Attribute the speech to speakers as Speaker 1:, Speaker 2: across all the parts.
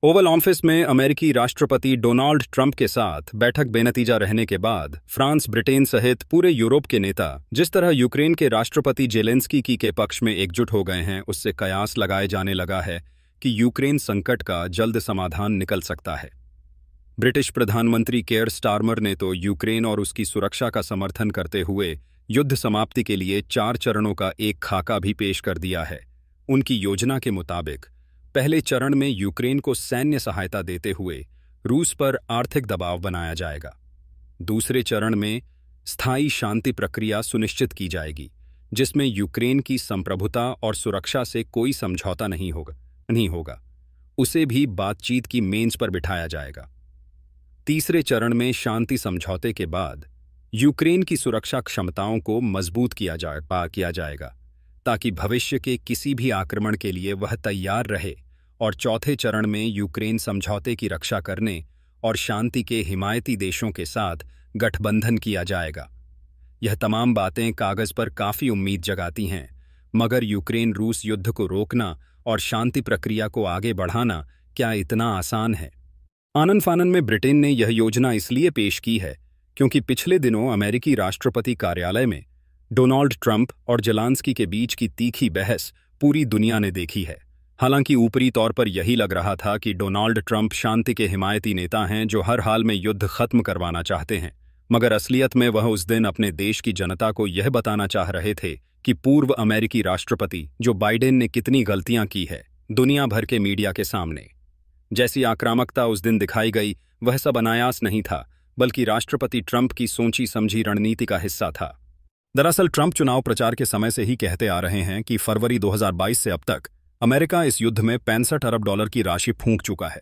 Speaker 1: Oval office में अमेरिकी राष्ट्रपति डोनाल्ड ट्रंप के साथ बैठक बेनतीजा रहने के बाद फ्रांस, ब्रिटेन सहित पूरे यूरोप के नेता जिस तरह यूक्रेन के राष्ट्रपति जेलेंस्की की के पक्ष में एकजुट हो गए हैं, उससे कयास लगाए जाने लगा है कि यूक्रेन संकट का जल्द समाधान निकल सकता है। ब्रिटिश प्रधानमंत्री केयर स्टारमर ने तो यूक्रेन और उसकी सुरक्षा का समर्थन करते हुए युद्ध समाप्ति के लिए 4 चरणों का एक खाका भी पेश कर दिया है। उनकी योजना के मुताबिक पहले चरण में यूक्रेन को सैन्य सहायता देते हुए रूस पर आर्थिक दबाव बनाया जाएगा। दूसरे चरण में स्थायी शांति प्रक्रिया सुनिश्चित की जाएगी, जिसमें यूक्रेन की संप्रभुता और सुरक्षा से कोई समझौता नहीं होगा। उसे भी बातचीत की मेज पर बिठाया जाएगा। तीसरे चरण में शांति समझौते के बाद यूक्रेन की सुरक्षा क्षमताओं को मजबूत किया जाएगा ताकि भविष्य के किसी भी आक्रमण के लिए वह तैयार रहे। और चौथे चरण में यूक्रेन समझौते की रक्षा करने और शांति के हिमायती देशों के साथ गठबंधन किया जाएगा। यह तमाम बातें कागज पर काफी उम्मीद जगाती हैं, मगर यूक्रेन रूस युद्ध को रोकना और शांति प्रक्रिया को आगे बढ़ाना क्या इतना आसान है? आनन फानन में ब्रिटेन ने यह योजना इसलिए पेश की है क्योंकि पिछले दिनों अमेरिकी राष्ट्रपति कार्यालय में डोनाल्ड ट्रंप और जेलेंस्की के बीच की तीखी बहस पूरी दुनिया ने देखी है। हालांकि ऊपरी तौर पर यही लग रहा था कि डोनाल्ड ट्रंप शांति के हिमायती नेता हैं जो हर हाल में युद्ध खत्म करवाना चाहते हैं, मगर असलियत में वह उस दिन अपने देश की जनता को यह बताना चाह रहे थे कि पूर्व अमेरिकी राष्ट्रपति जो बाइडेन ने कितनी गलतियां की है दुनिया भर के मीडिया के सामने। जैसी आक्रामकता उस दिन दिखाई गई वह सब अनायास नहीं था, बल्कि राष्ट्रपति ट्रंप की सोची समझी रणनीति का हिस्सा था। दरअसल ट्रंप चुनाव प्रचार के समय से ही कहते आ रहे हैं कि फरवरी 2022 से अब तक अमेरिका इस युद्ध में $65 अरब की राशि फूंक चुका है।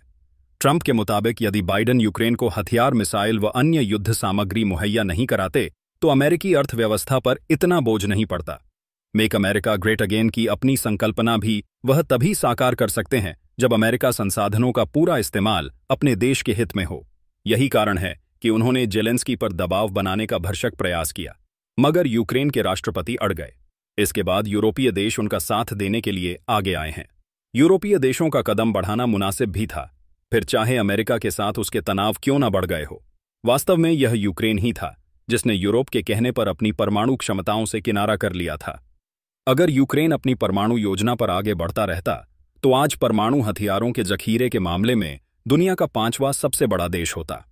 Speaker 1: ट्रंप के मुताबिक यदि बाइडेन यूक्रेन को हथियार, मिसाइल व अन्य युद्ध सामग्री मुहैया नहीं कराते तो अमेरिकी अर्थव्यवस्था पर इतना बोझ नहीं पड़ता। मेक अमेरिका ग्रेट अगेन की अपनी संकल्पना भी वह तभी साकार कर सकते हैं जब अमेरिका संसाधनों का पूरा इस्तेमाल अपने देश के हित में हो। यही कारण है कि उन्होंने जेलेंस्की पर दबाव बनाने का भरसक प्रयास किया, मगर यूक्रेन के राष्ट्रपति अड़ गए। इसके बाद यूरोपीय देश उनका साथ देने के लिए आगे आए हैं। यूरोपीय देशों का कदम बढ़ाना मुनासिब भी था, फिर चाहे अमेरिका के साथ उसके तनाव क्यों न बढ़ गए हो। वास्तव में यह यूक्रेन ही था जिसने यूरोप के कहने पर अपनी परमाणु क्षमताओं से किनारा कर लिया था। अगर यूक्रेन अपनी परमाणु योजना पर आगे बढ़ता रहता तो आज परमाणु हथियारों के जखीरे के मामले में दुनिया का 5वां सबसे बड़ा देश होता।